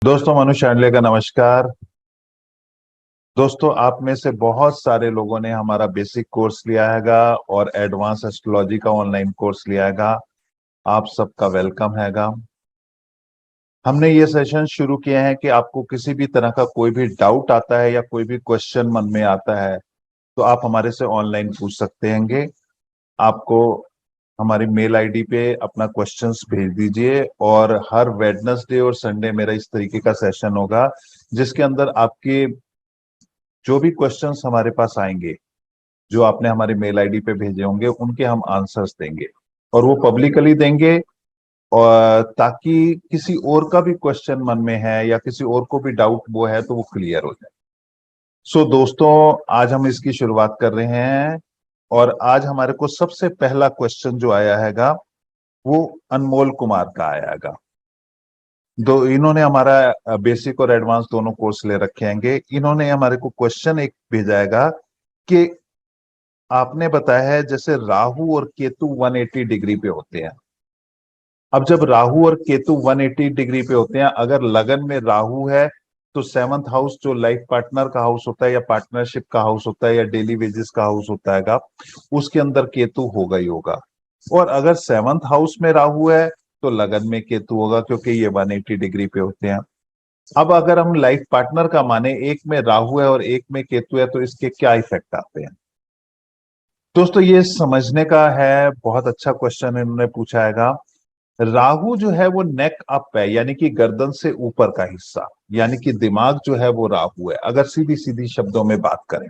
दोस्तों, मनु शांडले का नमस्कार। दोस्तों, आप में से बहुत सारे लोगों ने हमारा बेसिक कोर्स लिया हैगा और एडवांस एस्ट्रोलॉजी का ऑनलाइन कोर्स लिया हैगा। आप सबका वेलकम हैगा। हमने ये सेशन शुरू किए हैं कि आपको किसी भी तरह का कोई भी डाउट आता है या कोई भी क्वेश्चन मन में आता है तो आप हमारे से ऑनलाइन पूछ सकते हैंगे। आपको हमारी मेल आईडी पे अपना क्वेश्चंस भेज दीजिए और हर वेडनेसडे और संडे मेरा इस तरीके का सेशन होगा जिसके अंदर आपके जो भी क्वेश्चंस हमारे पास आएंगे, जो आपने हमारे मेल आईडी पे भेजे होंगे, उनके हम आंसर्स देंगे और वो पब्लिकली देंगे। और ताकि किसी और का भी क्वेश्चन मन में है या किसी और को भी डाउट वो है तो वो क्लियर हो जाए। सो दोस्तों, आज हम इसकी शुरुआत कर रहे हैं और आज हमारे को सबसे पहला क्वेश्चन जो आया हैगा वो अनमोल कुमार का आया हैगा। दो इन्होंने हमारा बेसिक और एडवांस दोनों कोर्स ले रखे हैंगे। इन्होंने हमारे को क्वेश्चन एक भेजा हैगा कि आपने बताया है जैसे राहु और केतु 180 डिग्री पे होते हैं। अब जब राहु और केतु 180 डिग्री पे होते हैं, अगर लगन में राहु है तो सेवंथ हाउस जो लाइफ पार्टनर का हाउस होता है या पार्टनरशिप का हाउस होता है या डेली वेजेस का हाउस होता है, उसके अंदर केतु होगा ही होगा। और अगर सेवंथ हाउस में राहु है तो लगन में केतु होगा, क्योंकि ये 180 डिग्री पे होते हैं। अब अगर हम लाइफ पार्टनर का माने, एक में राहु है और एक में केतु है, तो इसके क्या इफेक्ट आते हैं। दोस्तों, ये समझने का है, बहुत अच्छा क्वेश्चन इन्होंने पूछा हैगा। राहु जो है वो नेक अप है, यानी कि गर्दन से ऊपर का हिस्सा, यानी कि दिमाग जो है वो राहु है अगर सीधी सीधी शब्दों में बात करें।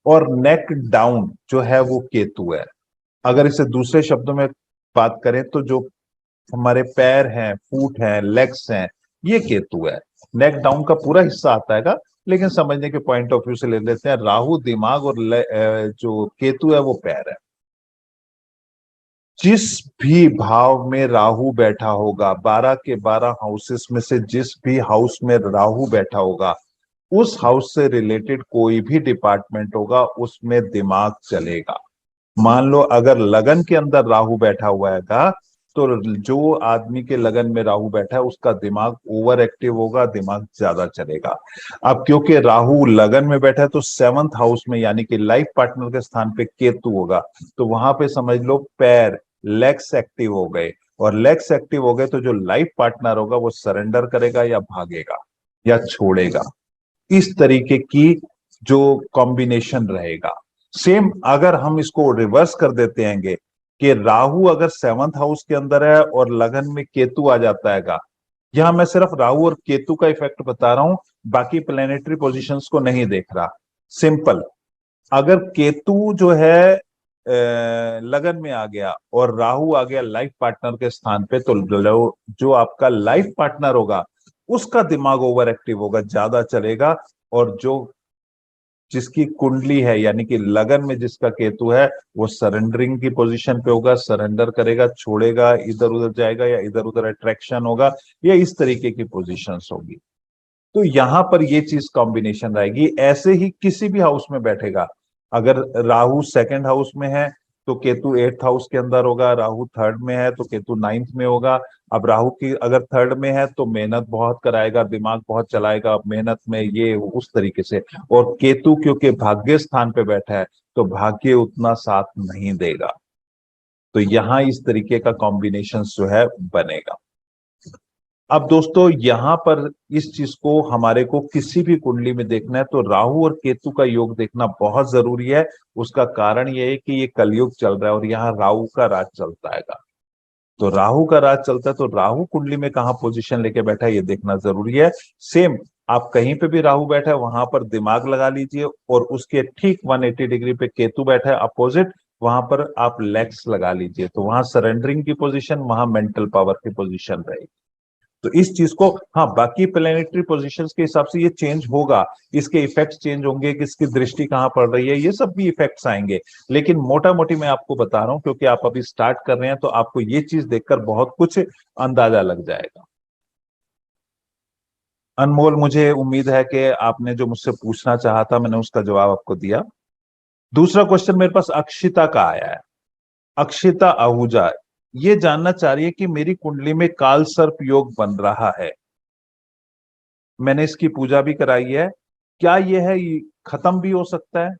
और नेक डाउन जो है वो केतु है। अगर इसे दूसरे शब्दों में बात करें तो जो हमारे पैर हैं, फूट हैं, लेग्स हैं, ये केतु है। नेक डाउन का पूरा हिस्सा आता है, लेकिन समझने के पॉइंट ऑफ व्यू से ले लेते हैं। राहु दिमाग और जो केतु है वो पैर है। जिस भी भाव में राहु बैठा होगा, 12 के 12 हाउसेस में से जिस भी हाउस में राहु बैठा होगा, उस हाउस से रिलेटेड कोई भी डिपार्टमेंट होगा उसमें दिमाग चलेगा। मान लो अगर लगन के अंदर राहु बैठा हुआ है तो जो आदमी के लगन में राहु बैठा है उसका दिमाग ओवर एक्टिव होगा, दिमाग ज्यादा चलेगा। अब क्योंकि राहु लगन में बैठा है तो सेवंथ हाउस में, यानी कि लाइफ पार्टनर के स्थान पे केतु होगा, तो वहां पे समझ लो पैर, लेग्स एक्टिव हो गए। और लेग्स एक्टिव हो गए तो जो लाइफ पार्टनर होगा वो सरेंडर करेगा या भागेगा या छोड़ेगा। इस तरीके की जो कॉम्बिनेशन रहेगा। सेम अगर हम इसको रिवर्स कर देते हैं कि राहु अगर सेवंथ हाउस के अंदर है और लगन में केतु आ जाता है, यहां मैं सिर्फ राहु और केतु का इफेक्ट बता रहा हूं, बाकी प्लेनेटरी पोजीशंस को नहीं देख रहा। सिंपल, अगर केतु जो है लगन में आ गया और राहु आ गया लाइफ पार्टनर के स्थान पे, तो जो आपका लाइफ पार्टनर होगा उसका दिमाग ओवर एक्टिव होगा, ज्यादा चलेगा। और जो जिसकी कुंडली है, यानी कि लगन में जिसका केतु है, वो सरेंडरिंग की पोजीशन पे होगा, सरेंडर करेगा, छोड़ेगा, इधर उधर जाएगा या इधर उधर अट्रैक्शन होगा, या इस तरीके की पोजीशंस होगी। तो यहां पर ये चीज कॉम्बिनेशन रहेगी। ऐसे ही किसी भी हाउस में बैठेगा, अगर राहु सेकंड हाउस में है तो केतु एट्थ हाउस के अंदर होगा, राहु थर्ड में है तो केतु नाइन्थ में होगा। अब राहु की अगर थर्ड में है तो मेहनत बहुत कराएगा, दिमाग बहुत चलाएगा, मेहनत में ये उस तरीके से। और केतु क्योंकि भाग्य स्थान पे बैठा है तो भाग्य उतना साथ नहीं देगा। तो यहां इस तरीके का कॉम्बिनेशन जो है बनेगा। अब दोस्तों, यहां पर इस चीज को हमारे को किसी भी कुंडली में देखना है तो राहु और केतु का योग देखना बहुत जरूरी है। उसका कारण यह है कि ये कलयुग चल रहा है और यहाँ राहु का राज चलता है। तो राहु का राज चलता है तो राहु कुंडली में कहाँ पोजीशन लेके बैठा है ये देखना जरूरी है। सेम, आप कहीं पे भी राहु बैठा है वहां पर दिमाग लगा लीजिए, और उसके ठीक 180 डिग्री पे केतु बैठा है अपोजिट, वहां पर आप लेग्स लगा लीजिए। तो वहां सरेंडरिंग की पोजीशन, वहां मेंटल पावर की पोजीशन रहेगी। तो इस चीज को, हाँ, बाकी प्लेनेटरी पोजीशंस के हिसाब से ये चेंज होगा, इसके इफेक्ट्स चेंज होंगे, किसकी दृष्टि कहाँ पड़ रही है, ये सब भी इफेक्ट्स आएंगे। लेकिन मोटा मोटी मैं आपको बता रहा हूं, क्योंकि आप अभी स्टार्ट कर रहे हैं तो आपको ये चीज देखकर बहुत कुछ अंदाजा लग जाएगा। अनमोल, मुझे उम्मीद है कि आपने जो मुझसे पूछना चाहा था मैंने उसका जवाब आपको दिया। दूसरा क्वेश्चन मेरे पास अक्षिता का आया है। अक्षिता आहूजा ये जानना चाह रही है कि मेरी कुंडली में काल सर्प योग बन रहा है, मैंने इसकी पूजा भी कराई है, क्या ये है ये खत्म भी हो सकता है?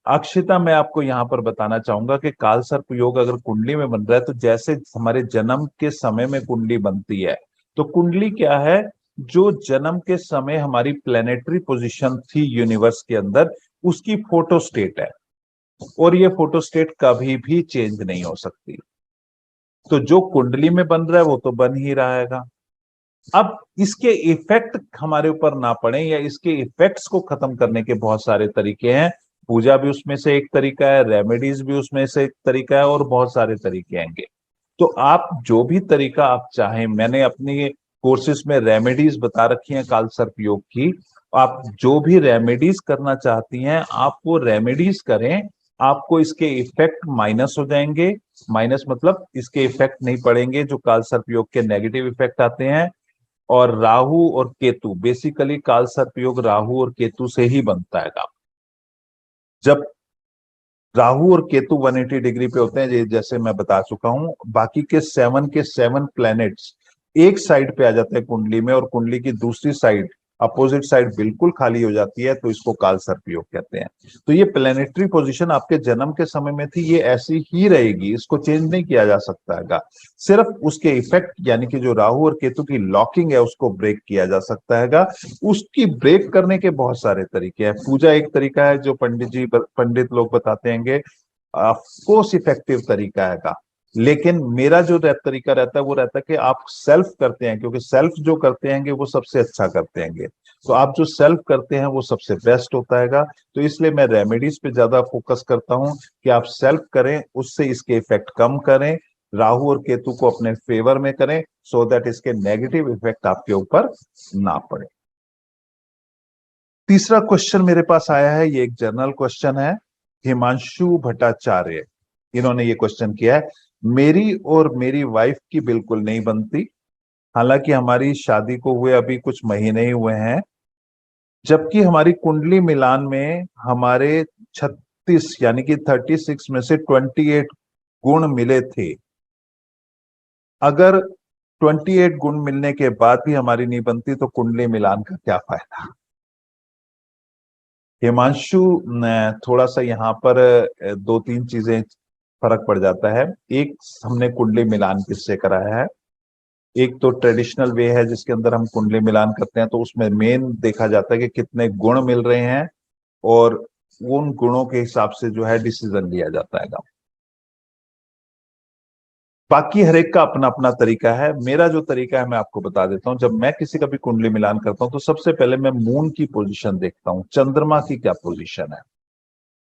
अक्षिता, मैं आपको यहाँ पर बताना चाहूंगा कि काल सर्प योग अगर कुंडली में बन रहा है तो जैसे हमारे जन्म के समय में कुंडली बनती है, तो कुंडली क्या है, जो जन्म के समय हमारी प्लेनेटरी पोजीशन थी यूनिवर्स के अंदर, उसकी फोटो स्टेट है, और ये फोटो स्टेट कभी भी चेंज नहीं हो सकती। तो जो कुंडली में बन रहा है वो तो बन ही रहेगा। अब इसके इफेक्ट हमारे ऊपर ना पड़े या इसके इफेक्ट्स को खत्म करने के बहुत सारे तरीके हैं। पूजा भी उसमें से एक तरीका है, रेमेडीज भी उसमें से एक तरीका है, और बहुत सारे तरीके आएंगे। तो आप जो भी तरीका आप चाहें, मैंने अपनी कोर्सेज में रेमेडीज बता रखी हैं काल सर्प योग की, आप जो भी रेमेडीज करना चाहती हैं आप वो रेमेडीज करें, आपको इसके इफेक्ट माइनस हो जाएंगे। माइनस मतलब इसके इफेक्ट नहीं पड़ेंगे जो काल सर्प योग के नेगेटिव इफेक्ट आते हैं। और राहु और केतु, बेसिकली काल सर्प योग राहु और केतु से ही बनता है काम। जब राहु और केतु 180 डिग्री पे होते हैं, जैसे मैं बता चुका हूं, बाकी के सेवन प्लैनेट्स एक साइड पे आ जाते हैं कुंडली में, और कुंडली की दूसरी साइड, अपोजिट साइड बिल्कुल खाली हो जाती है, तो इसको काल सर्प योग कहते हैं। तो ये प्लेनेटरी पोजीशन आपके जन्म के समय में थी, ये ऐसी ही रहेगी, इसको चेंज नहीं किया जा सकता है। सिर्फ उसके इफेक्ट यानी कि जो राहु और केतु की लॉकिंग है उसको ब्रेक किया जा सकता है। उसकी ब्रेक करने के बहुत सारे तरीके हैं। पूजा एक तरीका है जो पंडित लोग बताते हैं, कोर्स इफेक्टिव तरीका है। लेकिन मेरा जो तरीका रहता है वो रहता है कि आप सेल्फ करते हैं, क्योंकि सेल्फ जो करते हैं वो सबसे अच्छा करते हैं। तो आप जो सेल्फ करते हैं वो सबसे बेस्ट होता है। तो इसलिए मैं रेमेडीज पे ज्यादा फोकस करता हूं कि आप सेल्फ करें, उससे इसके इफेक्ट कम करें, राहु और केतु को अपने फेवर में करें, सो दैट इसके नेगेटिव इफेक्ट आपके ऊपर ना पड़े। तीसरा क्वेश्चन मेरे पास आया है, ये एक जनरल क्वेश्चन है। हिमांशु भट्टाचार्य, इन्होंने ये क्वेश्चन किया है, मेरी और मेरी वाइफ की बिल्कुल नहीं बनती, हालांकि हमारी शादी को हुए अभी कुछ महीने ही हुए हैं, जबकि हमारी कुंडली मिलान में हमारे 36 यानी कि 36 में से 28 गुण मिले थे। अगर 28 गुण मिलने के बाद भी हमारी नहीं बनती तो कुंडली मिलान का क्या फायदा? हिमांशु, थोड़ा सा यहाँ पर दो तीन चीजें फर्क पड़ जाता है। एक, हमने कुंडली मिलान किससे कराया है? एक तो ट्रेडिशनल वे है जिसके अंदर हम कुंडली मिलान करते हैं, तो उसमें मेन देखा जाता है कि कितने गुण मिल रहे हैं, और उन गुणों के हिसाब से जो है डिसीजन लिया जाता है। बाकी हर एक का अपना अपना तरीका है। मेरा जो तरीका है मैं आपको बता देता हूं। जब मैं किसी का भी कुंडली मिलान करता हूं तो सबसे पहले मैं मून की पोजीशन देखता हूं, चंद्रमा की क्या पोजीशन है,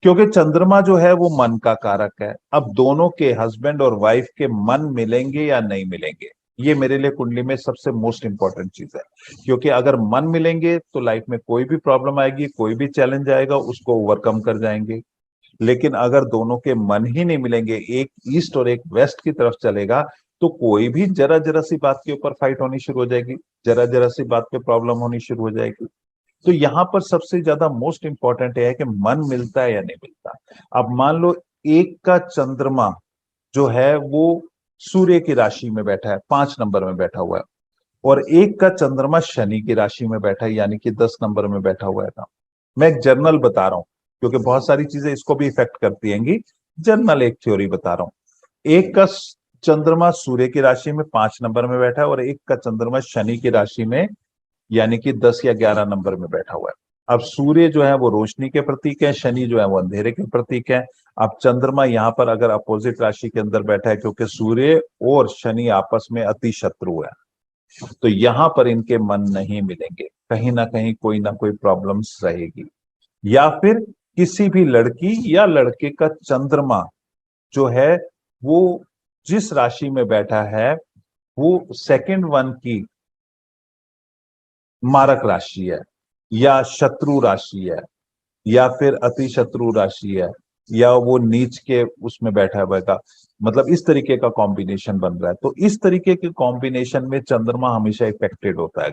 क्योंकि चंद्रमा जो है वो मन का कारक है। अब दोनों के, हस्बैंड और वाइफ के, मन मिलेंगे या नहीं मिलेंगे, ये मेरे लिए कुंडली में सबसे मोस्ट इंपॉर्टेंट चीज है। क्योंकि अगर मन मिलेंगे तो लाइफ में कोई भी प्रॉब्लम आएगी, कोई भी चैलेंज आएगा, उसको ओवरकम कर जाएंगे। लेकिन अगर दोनों के मन ही नहीं मिलेंगे, एक ईस्ट और एक वेस्ट की तरफ चलेगा, तो कोई भी जरा जरा सी बात के ऊपर फाइट होनी शुरू हो जाएगी, जरा जरा सी बात पे प्रॉब्लम होनी शुरू हो जाएगी। तो यहाँ पर सबसे ज्यादा मोस्ट इंपॉर्टेंट है कि मन मिलता है या नहीं मिलता। अब मान लो एक का चंद्रमा जो है वो सूर्य की राशि में बैठा है, 5 नंबर में बैठा हुआ है, और एक का चंद्रमा शनि की राशि में बैठा है यानी कि 10 नंबर में बैठा हुआ है। मैं एक जर्नल बता रहा हूं, क्योंकि बहुत सारी चीजें इसको भी इफेक्ट करती हैं। जर्नल एक थ्योरी बता रहा हूं। एक का चंद्रमा सूर्य की राशि में 5 नंबर में बैठा है, और एक का चंद्रमा शनि की राशि में यानी कि 10 या 11 नंबर में बैठा हुआ है। अब सूर्य जो है वो रोशनी के प्रतीक है, शनि जो है वो अंधेरे के प्रतीक है। अब चंद्रमा यहाँ पर अगर अपोजिट राशि के अंदर बैठा है, क्योंकि सूर्य और शनि आपस में अति शत्रु है, तो यहां पर इनके मन नहीं मिलेंगे, कहीं ना कोई प्रॉब्लम्स रहेगी। या फिर किसी भी लड़की या लड़के का चंद्रमा जो है वो जिस राशि में बैठा है वो सेकंड वन की मारक राशि है, या शत्रु राशि है, या फिर अति शत्रु राशि है, या वो नीच के उसमें बैठा हुआ है, मतलब इस तरीके का कॉम्बिनेशन बन रहा है। तो इस तरीके के कॉम्बिनेशन में चंद्रमा हमेशा इफेक्टेड होता है,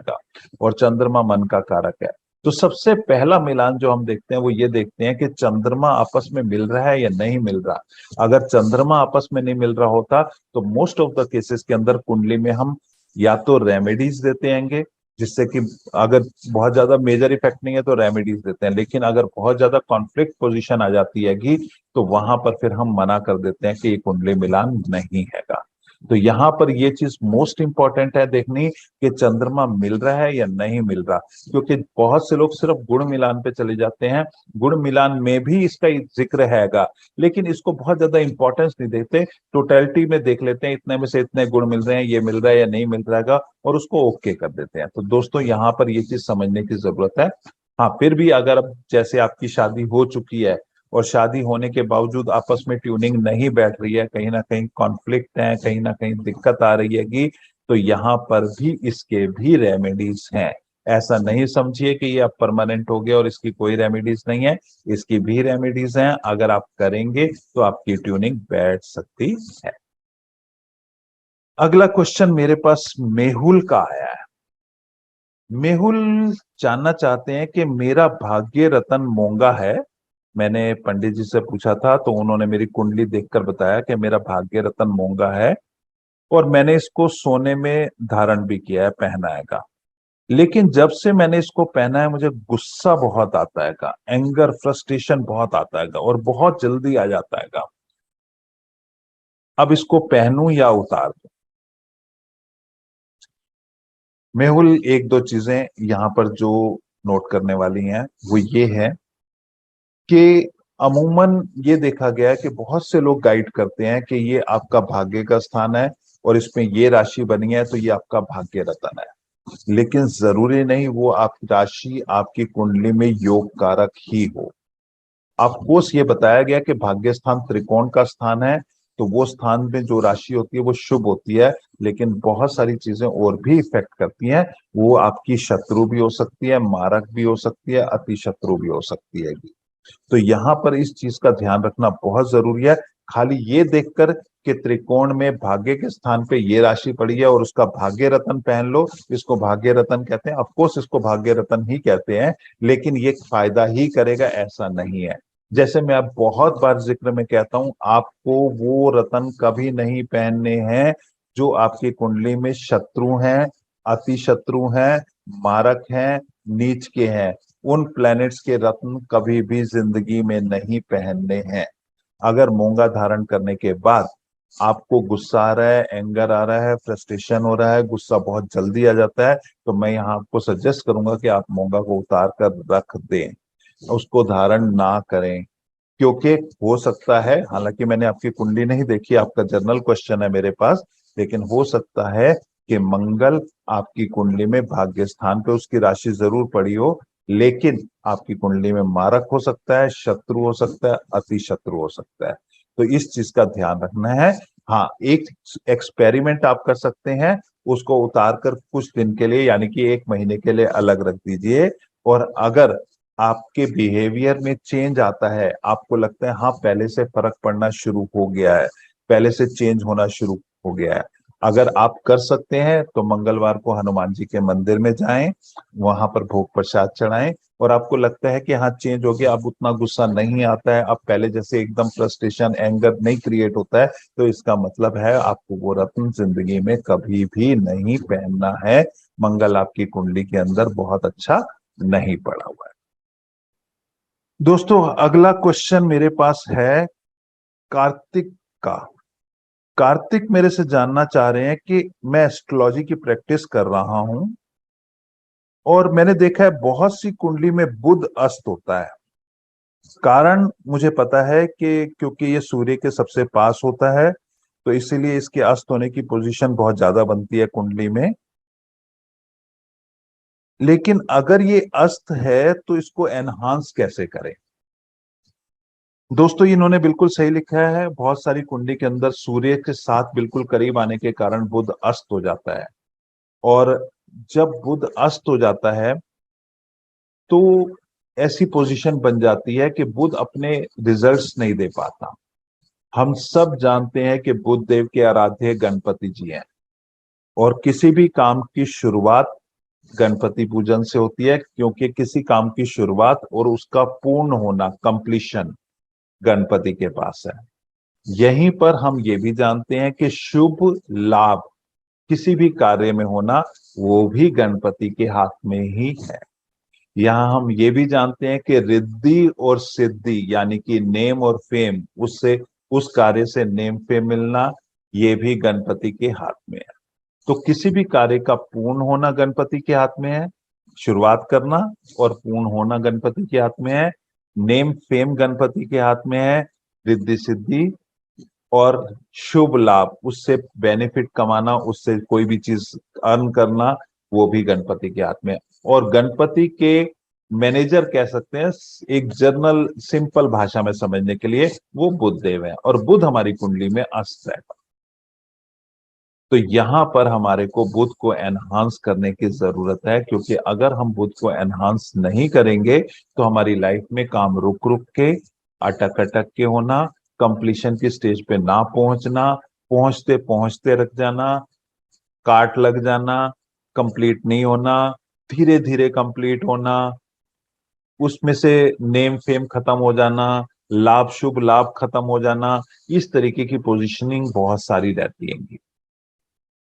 और चंद्रमा मन का कारक है। तो सबसे पहला मिलान जो हम देखते हैं वो ये देखते हैं कि चंद्रमा आपस में मिल रहा है या नहीं मिल रहा। अगर चंद्रमा आपस में नहीं मिल रहा होता तो मोस्ट ऑफ द केसेस के अंदर कुंडली में हम या तो रेमेडीज देते हैं, जिससे कि अगर बहुत ज्यादा मेजर इफेक्ट नहीं है तो रेमेडीज देते हैं, लेकिन अगर बहुत ज्यादा कॉन्फ्लिक्ट पोजीशन आ जाती है कि तो वहां पर फिर हम मना कर देते हैं कि ये कुंडली मिलान नहीं हैगा। तो यहाँ पर ये चीज मोस्ट इंपॉर्टेंट है देखनी कि चंद्रमा मिल रहा है या नहीं मिल रहा, क्योंकि बहुत से लोग सिर्फ गुण मिलान पे चले जाते हैं। गुण मिलान में भी इसका जिक्र हैगा, लेकिन इसको बहुत ज्यादा इंपॉर्टेंस नहीं देते, टोटलिटी में देख लेते हैं इतने में से इतने गुण मिल रहे हैं, ये मिल रहा है या नहीं मिल रहा है, और उसको ओके कर देते हैं। तो दोस्तों यहाँ पर ये चीज समझने की जरूरत है। हाँ, फिर भी अगर अब जैसे आपकी शादी हो चुकी है और शादी होने के बावजूद आपस में ट्यूनिंग नहीं बैठ रही है, कहीं ना कहीं कॉन्फ्लिक्ट है, कहीं ना कहीं दिक्कत आ रही है कि, तो यहाँ पर भी इसके भी रेमेडीज हैं। ऐसा नहीं समझिए कि ये अब परमानेंट हो गया और इसकी कोई रेमेडीज नहीं है, इसकी भी रेमेडीज हैं। अगर आप करेंगे तो आपकी ट्यूनिंग बैठ सकती है। अगला क्वेश्चन मेरे पास मेहुल का आया है। मेहुल जानना चाहते हैं कि मेरा भाग्य रतन मोंगा है। मैंने पंडित जी से पूछा था तो उन्होंने मेरी कुंडली देखकर बताया कि मेरा भाग्य रतन मोंगा है, और मैंने इसको सोने में धारण भी किया है, पहना है का। लेकिन जब से मैंने इसको पहना है मुझे गुस्सा बहुत आता है का, एंगर फ्रस्ट्रेशन बहुत आता है का, और बहुत जल्दी आ जाता है का। अब इसको पहनूं या उतार दूं? मेहुल, एक दो चीजें यहाँ पर जो नोट करने वाली हैं वो ये है कि अमूमन ये देखा गया है कि बहुत से लोग गाइड करते हैं कि ये आपका भाग्य का स्थान है और इसमें ये राशि बनी है तो ये आपका भाग्य रतन है। लेकिन जरूरी नहीं वो आपकी राशि आपकी कुंडली में योग कारक ही हो। आपको ये बताया गया कि भाग्य स्थान त्रिकोण का स्थान है, तो वो स्थान में जो राशि होती है वो शुभ होती है, लेकिन बहुत सारी चीजें और भी इफेक्ट करती हैं। वो आपकी शत्रु भी हो सकती है, मारक भी हो सकती है, अति शत्रु भी हो सकती है। तो यहाँ पर इस चीज का ध्यान रखना बहुत जरूरी है। खाली ये देखकर कि त्रिकोण में भाग्य के स्थान पे ये राशि पड़ी है और उसका भाग्य रत्न पहन लो, इसको भाग्य रत्न कहते हैं, ऑफकोर्स इसको भाग्य रत्न ही कहते हैं, लेकिन ये फायदा ही करेगा ऐसा नहीं है। जैसे मैं अब बहुत बार जिक्र में कहता हूं, आपको वो रत्न कभी नहीं पहनने हैं जो आपकी कुंडली में शत्रु हैं, अति शत्रु हैं, मारक हैं, नीच के हैं। उन प्लैनेट्स के रत्न कभी भी जिंदगी में नहीं पहनने हैं। अगर मूंगा धारण करने के बाद आपको गुस्सा आ रहा है, एंगर आ रहा है, फ्रस्ट्रेशन हो रहा है, गुस्सा बहुत जल्दी आ जाता है, तो मैं यहाँ आपको सजेस्ट करूंगा कि आप मूंगा को उतार कर रख दें, उसको धारण ना करें। क्योंकि हो सकता है, हालांकि मैंने आपकी कुंडली नहीं देखी, आपका जनरल क्वेश्चन है मेरे पास, लेकिन हो सकता है कि मंगल आपकी कुंडली में भाग्य स्थान पे उसकी राशि जरूर पड़ी हो, लेकिन आपकी कुंडली में मारक हो सकता है, शत्रु हो सकता है, अति शत्रु हो सकता है। तो इस चीज का ध्यान रखना है। हाँ, एक एक्सपेरिमेंट आप कर सकते हैं, उसको उतार कर कुछ दिन के लिए यानी कि 1 महीने के लिए अलग रख दीजिए, और अगर आपके बिहेवियर में चेंज आता है, आपको लगता है हाँ पहले से फर्क पड़ना शुरू हो गया है, पहले से चेंज होना शुरू हो गया है, अगर आप कर सकते हैं तो मंगलवार को हनुमान जी के मंदिर में जाएं, वहां पर भोग प्रसाद चढ़ाएं, और आपको लगता है कि हाँ चेंज हो गया, अब उतना गुस्सा नहीं आता है, अब पहले जैसे एकदम फ्रस्ट्रेशन एंगर नहीं क्रिएट होता है, तो इसका मतलब है आपको वो रत्न जिंदगी में कभी भी नहीं पहनना है। मंगल आपकी कुंडली के अंदर बहुत अच्छा नहीं पड़ा हुआ है। दोस्तों, अगला क्वेश्चन मेरे पास है कार्तिक का। कार्तिक मेरे से जानना चाह रहे हैं कि मैं एस्ट्रोलॉजी की प्रैक्टिस कर रहा हूं और मैंने देखा है बहुत सी कुंडली में बुध अस्त होता है। कारण मुझे पता है कि क्योंकि ये सूर्य के सबसे पास होता है, तो इसीलिए इसके अस्त होने की पोजीशन बहुत ज्यादा बनती है कुंडली में। लेकिन अगर ये अस्त है तो इसको एनहांस कैसे करें? दोस्तों, इन्होंने बिल्कुल सही लिखा है। बहुत सारी कुंडली के अंदर सूर्य के साथ बिल्कुल करीब आने के कारण बुध अस्त हो जाता है, और जब बुध अस्त हो जाता है तो ऐसी पोजीशन बन जाती है कि बुध अपने रिजल्ट्स नहीं दे पाता। हम सब जानते हैं कि बुध देव के आराध्य गणपति जी हैं, और किसी भी काम की शुरुआत गणपति पूजन से होती है, क्योंकि किसी काम की शुरुआत और उसका पूर्ण होना, कंप्लीशन, गणपति के पास है। यहीं पर हम ये भी जानते हैं कि शुभ लाभ किसी भी कार्य में होना वो भी गणपति के हाथ में ही है। यहाँ हम ये भी जानते हैं कि रिद्धि और सिद्धि यानी कि नेम और फेम, उससे उस कार्य से नेम फेम मिलना, ये भी गणपति के हाथ में है। तो किसी भी कार्य का पूर्ण होना गणपति के हाथ में है, शुरुआत करना और पूर्ण होना गणपति के हाथ में है। नेम फेम गणपति के हाथ में है, रिद्धि सिद्धि और शुभ लाभ, उससे बेनिफिट कमाना, उससे कोई भी चीज अर्न करना, वो भी गणपति के हाथ में है। और गणपति के मैनेजर कह सकते हैं, एक जर्नल सिंपल भाषा में समझने के लिए, वो बुध देव है और बुध हमारी कुंडली में अस्त है। तो यहां पर हमारे को बुध को एनहांस करने की जरूरत है, क्योंकि अगर हम बुध को एनहांस नहीं करेंगे तो हमारी लाइफ में काम रुक रुक के, अटक अटक के होना, कंप्लीशन की स्टेज पे ना पहुंचना, पहुंचते पहुंचते रख जाना, काट लग जाना, कंप्लीट नहीं होना, धीरे धीरे कंप्लीट होना, उसमें से नेम फेम खत्म हो जाना, लाभ शुभ लाभ खत्म हो जाना, इस तरीके की पोजीशनिंग बहुत सारी रहती है।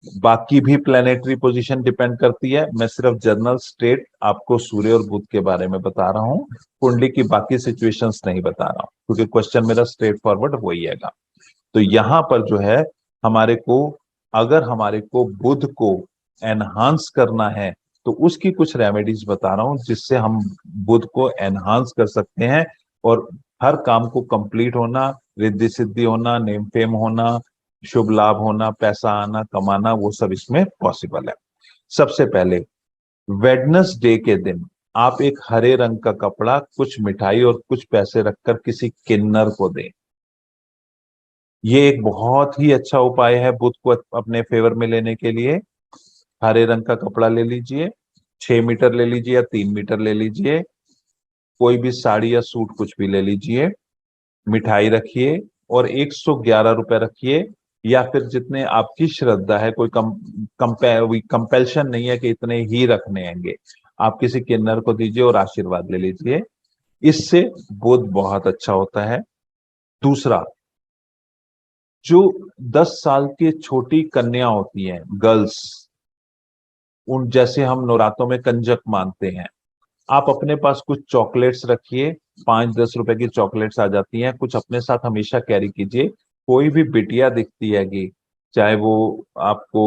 बाकी भी प्लेनेटरी पोजीशन डिपेंड करती है, मैं सिर्फ जनरल स्टेट आपको सूर्य और बुध के बारे में बता रहा हूँ, कुंडली की बाकी सिचुएशंस नहीं बता रहा हूँ, क्योंकि क्वेश्चन मेरा स्ट्रेट फॉरवर्ड वही आएगा। तो यहाँ पर जो है हमारे को, अगर हमारे को बुध को एनहांस करना है तो उसकी कुछ रेमेडीज बता रहा हूं, जिससे हम बुध को एनहांस कर सकते हैं और हर काम को कंप्लीट होना, रिद्धि सिद्धि होना, नेम फेम होना, शुभ लाभ होना, पैसा आना कमाना, वो सब इसमें पॉसिबल है। सबसे पहले वेडनेसडे के दिन आप एक हरे रंग का कपड़ा, कुछ मिठाई और कुछ पैसे रखकर किसी किन्नर को दें। ये एक बहुत ही अच्छा उपाय है बुध को अपने फेवर में लेने के लिए। हरे रंग का कपड़ा ले लीजिए, 6 मीटर ले लीजिए या 3 मीटर ले लीजिए, कोई भी साड़ी या सूट कुछ भी ले लीजिए, मिठाई रखिए और 111 रुपए रखिए, या फिर जितने आपकी श्रद्धा है, कोई कंपेल्शन नहीं है कि इतने ही रखने हैंगे, आप किसी किन्नर को दीजिए और आशीर्वाद ले लीजिए। इससे बुध बहुत अच्छा होता है। दूसरा, जो 10 साल की छोटी कन्या होती हैं, गर्ल्स, उन जैसे हम नवरात्रों में कंजक मानते हैं, आप अपने पास कुछ चॉकलेट्स रखिए, 5-10 रुपए की चॉकलेट्स आ जाती हैं, कुछ अपने साथ हमेशा कैरी कीजिए। कोई भी बिटिया दिखती हैगी, चाहे वो आपको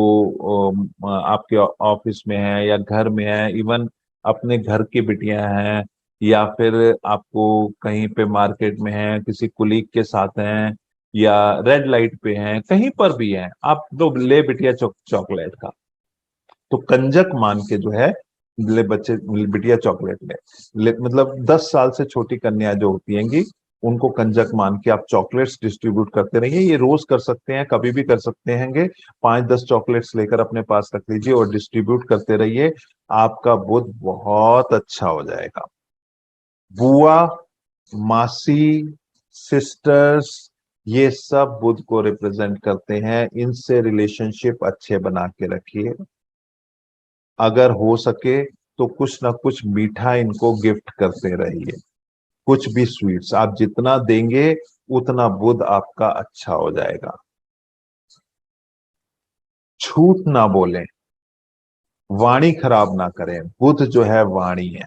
आपके ऑफिस में है या घर में है, इवन अपने घर की बिटिया हैं, या फिर आपको कहीं पे मार्केट में है, किसी कुलीग के साथ हैं, या रेड लाइट पे हैं, कहीं पर भी हैं, आप तो ले बिटिया चॉकलेट का। तो कंजक मान के जो है, ले बच्चे, बिटिया चॉकलेट ले, मतलब 10 साल से छोटी कन्या जो होती हैंगी, उनको कंजक मान के आप चॉकलेट्स डिस्ट्रीब्यूट करते रहिए। ये रोज कर सकते हैं, कभी भी कर सकते हैंगे। 5-10 चॉकलेट्स लेकर अपने पास रख लीजिए और डिस्ट्रीब्यूट करते रहिए, आपका बुध बहुत अच्छा हो जाएगा। बुआ, मासी, सिस्टर्स, ये सब बुध को रिप्रेजेंट करते हैं, इनसे रिलेशनशिप अच्छे बना के रखिए। अगर हो सके तो कुछ ना कुछ मीठा इनको गिफ्ट करते रहिए, कुछ भी स्वीट्स, आप जितना देंगे उतना बुध आपका अच्छा हो जाएगा। झूठ ना बोलें, वाणी खराब ना करें, बुध जो है वाणी है।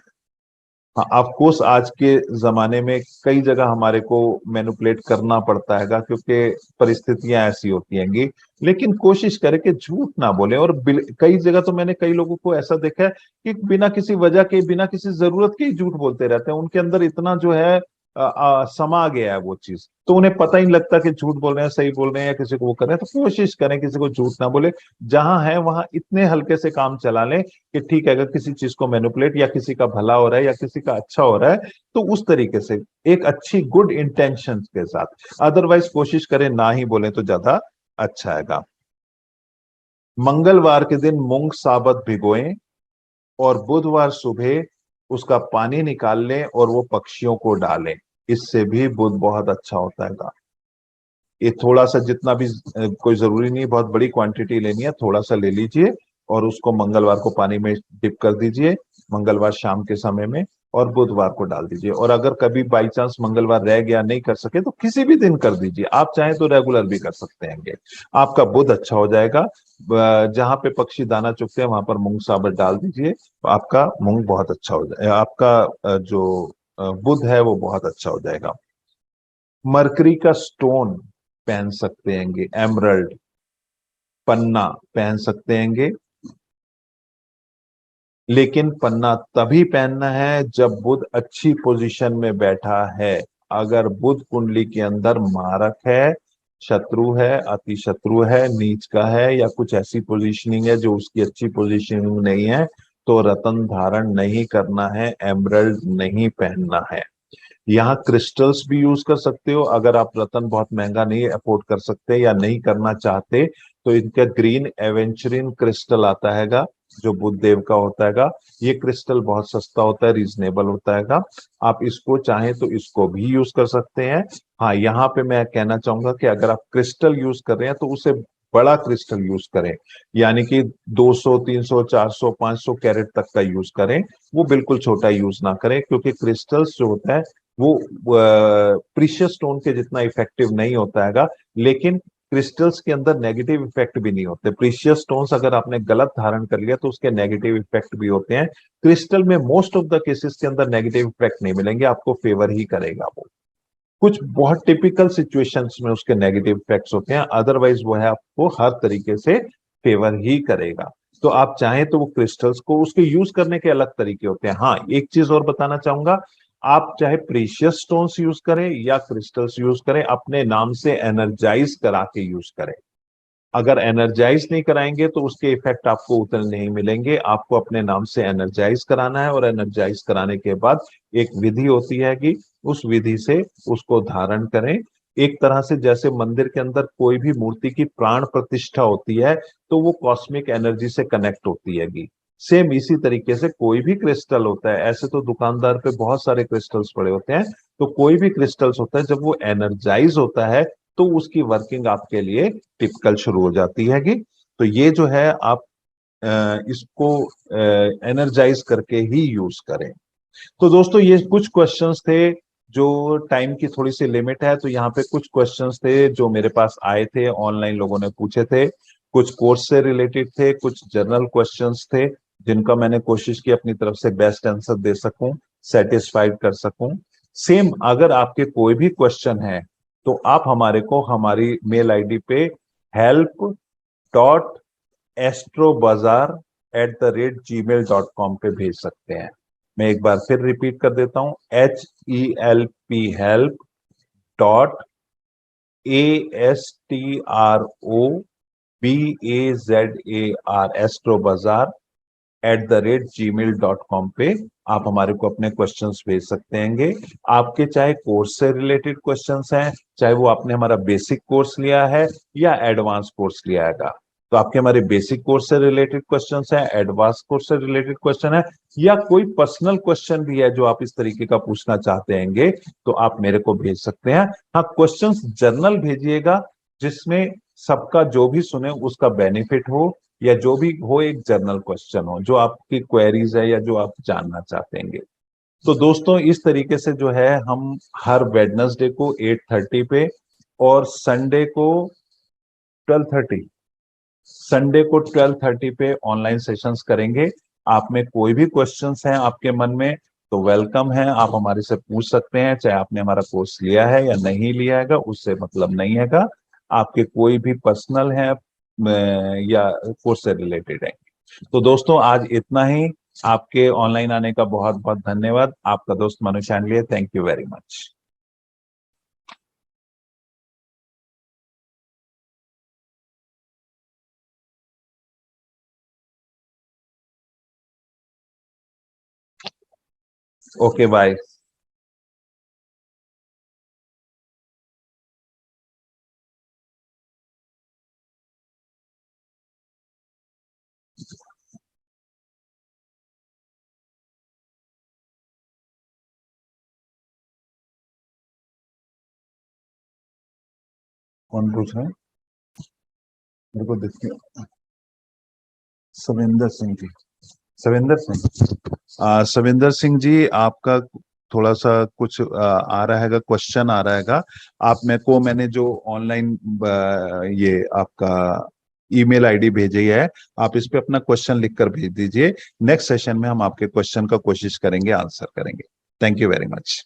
हाँ, ऑफ कोर्स आज के जमाने में कई जगह हमारे को मैनिपुलेट करना पड़ता है, क्योंकि परिस्थितियां ऐसी होती हैंगी, लेकिन कोशिश करें कि झूठ ना बोले। और कई जगह तो मैंने कई लोगों को ऐसा देखा है कि बिना किसी वजह के, बिना किसी जरूरत के ही झूठ बोलते रहते हैं, उनके अंदर इतना जो है समा गया है वो चीज, तो उन्हें पता ही नहीं लगता कि झूठ बोल रहे हैं, सही बोल रहे हैं, या किसी को वो कर रहे हैं। तो कोशिश करें किसी को झूठ ना बोले, जहां है वहां इतने हल्के से काम चला लें कि ठीक है, अगर किसी चीज को मैनिपुलेट, या किसी का भला हो रहा है या किसी का अच्छा हो रहा है, तो उस तरीके से एक अच्छी गुड इंटेंशन के साथ, अदरवाइज कोशिश करें ना ही बोले तो ज्यादा अच्छा है। मंगलवार के दिन मूंग साबत भिगोएं और बुधवार सुबह उसका पानी निकाल लें और वो पक्षियों को डालें, इससे भी बुध बहुत अच्छा होता है। ये थोड़ा सा, जितना भी, कोई जरूरी नहीं बहुत बड़ी क्वांटिटी लेनी है, थोड़ा सा ले लीजिए और उसको मंगलवार को पानी में डिप कर दीजिए, मंगलवार शाम के समय में, और बुधवार को डाल दीजिए। और अगर कभी बाई चांस मंगलवार रह गया, नहीं कर सके, तो किसी भी दिन कर दीजिए। आप चाहें तो रेगुलर भी कर सकते हैं। आपका बुध अच्छा हो जाएगा। जहां पे पक्षी दाना चुगते हैं वहां पर मूंग साबुत डाल दीजिए, तो आपका मूंग बहुत अच्छा हो जाएगा। आपका जो बुध है वो बहुत अच्छा हो जाएगा। मरकरी का स्टोन पहन सकते हैं, एमरल्ड पन्ना पहन सकते हैं, लेकिन पन्ना तभी पहनना है जब बुध अच्छी पोजीशन में बैठा है। अगर बुध कुंडली के अंदर मारक है, शत्रु है, अति शत्रु है, नीच का है, या कुछ ऐसी पोजीशनिंग है जो उसकी अच्छी पोजीशनिंग नहीं है, तो रत्न धारण नहीं करना है, एमरल्ड नहीं पहनना है। यहाँ क्रिस्टल्स भी यूज कर सकते हो। अगर आप रतन बहुत महंगा नहीं अफोर्ड कर सकते या नहीं करना चाहते, तो इनका ग्रीन एवेंचरिन क्रिस्टल आता हैगा, जो बुध देव का होता हैगा। ये क्रिस्टल बहुत सस्ता होता है, रीजनेबल होता हैगा। आप इसको चाहें तो इसको भी यूज कर सकते हैं। हाँ, यहाँ पे मैं कहना चाहूंगा कि अगर आप क्रिस्टल यूज कर रहे हैं तो उसे बड़ा क्रिस्टल यूज करें, यानी कि 200, 300, 400, 500 कैरेट तक का यूज करें। वो बिल्कुल छोटा यूज ना करें, क्योंकि क्रिस्टल्स जो होता है वो प्रीशियस स्टोन के जितना इफेक्टिव नहीं होता हैगा। लेकिन क्रिस्टल्स के अंदर नेगेटिव इफेक्ट भी नहीं होते। प्रीशियस स्टोन्स अगर आपने गलत धारण कर लिया तो उसके नेगेटिव इफेक्ट भी होते हैं। क्रिस्टल में मोस्ट ऑफ द केसेस के अंदर नेगेटिव इफेक्ट नहीं मिलेंगे, आपको फेवर ही करेगा वो। कुछ बहुत टिपिकल सिचुएशंस में उसके नेगेटिव इफेक्ट्स होते हैं, अदरवाइज वो है आपको हर तरीके से फेवर ही करेगा। तो आप चाहें तो वो क्रिस्टल्स को, उसके यूज करने के अलग तरीके होते हैं। हाँ, एक चीज और बताना चाहूंगा, आप चाहे प्रीशियस स्टोन्स यूज करें या क्रिस्टल्स यूज करें, अपने नाम से एनर्जाइज करा के यूज करें। अगर एनर्जाइज नहीं कराएंगे तो उसके इफेक्ट आपको उतने नहीं मिलेंगे। आपको अपने नाम से एनर्जाइज कराना है, और एनर्जाइज कराने के बाद एक विधि होती है कि उस विधि से उसको धारण करें। एक तरह से जैसे मंदिर के अंदर कोई भी मूर्ति की प्राण प्रतिष्ठा होती है, तो वो कॉस्मिक एनर्जी से कनेक्ट होती है। सेम इसी तरीके से कोई भी क्रिस्टल होता है, ऐसे तो दुकानदार पे बहुत सारे क्रिस्टल्स पड़े होते हैं, तो कोई भी क्रिस्टल्स होता है जब वो एनर्जाइज होता है तो उसकी वर्किंग आपके लिए टिपिकल शुरू हो जाती है। तो ये जो है आप इसको एनर्जाइज करके ही यूज करें। तो दोस्तों, ये कुछ क्वेश्चंस थे। जो टाइम की थोड़ी सी लिमिट है, तो यहाँ पे कुछ क्वेश्चंस थे जो मेरे पास आए थे, ऑनलाइन लोगों ने पूछे थे। कुछ कोर्स से रिलेटेड थे, कुछ जनरल क्वेश्चंस थे, जिनका मैंने कोशिश की अपनी तरफ से बेस्ट आंसर दे सकूं, सेटिस्फाइड कर सकूं। सेम अगर आपके कोई भी क्वेश्चन है, तो आप हमारे को हमारी मेल आईडी पे help.astrobazaar@gmail.com पे भेज सकते हैं। मैं एक बार फिर रिपीट कर देता हूं, HELP help.ASTROBAZAR एस्ट्रोबाजार@gmail.com पे आप हमारे को अपने क्वेश्चंस भेज सकते हैं। आपके चाहे कोर्स से रिलेटेड क्वेश्चंस हैं, चाहे वो आपने हमारा बेसिक कोर्स लिया है या एडवांस कोर्स लिया है, तो आपके हमारे बेसिक कोर्स से रिलेटेड क्वेश्चंस हैं, एडवांस कोर्स से रिलेटेड क्वेश्चन है, या कोई पर्सनल क्वेश्चन भी है जो आप इस तरीके का पूछना चाहते हैं, तो आप मेरे को भेज सकते हैं। हाँ, क्वेश्चंस जर्नल भेजिएगा, जिसमें सबका जो भी सुने उसका बेनिफिट हो, या जो भी हो एक जर्नल क्वेश्चन हो जो आपकी क्वेरीज है या जो आप जानना चाहते हैं। तो दोस्तों, इस तरीके से जो है हम हर वेडनेसडे को 8:30 पे और संडे को 12:30 पे ऑनलाइन सेशंस करेंगे। आप में कोई भी क्वेश्चंस हैं आपके मन में, तो वेलकम है, आप हमारे से पूछ सकते हैं। चाहे आपने हमारा कोर्स लिया है या नहीं लिया हैगा, उससे मतलब नहीं हैगा। आपके कोई भी पर्सनल है या कोर्स से रिलेटेड है। तो दोस्तों, आज इतना ही। आपके ऑनलाइन आने का बहुत बहुत धन्यवाद। आपका दोस्त Manu Shandilya, thank you very much. Okay, bye. कौन पूछ रहे हैं? मेरे को देखिए, सविंदर सिंह जी। सविंदर सिंह। सविंदर सिंह जी, आपका थोड़ा सा कुछ आ रहा हैगा, क्वेश्चन आ रहा हैगा। आप मेरे को, मैंने जो ऑनलाइन ये आपका ईमेल आईडी भेजी है, आप इस पे अपना क्वेश्चन लिख कर भेज दीजिए। नेक्स्ट सेशन में हम आपके क्वेश्चन का कोशिश करेंगे, आंसर करेंगे। Thank you very much.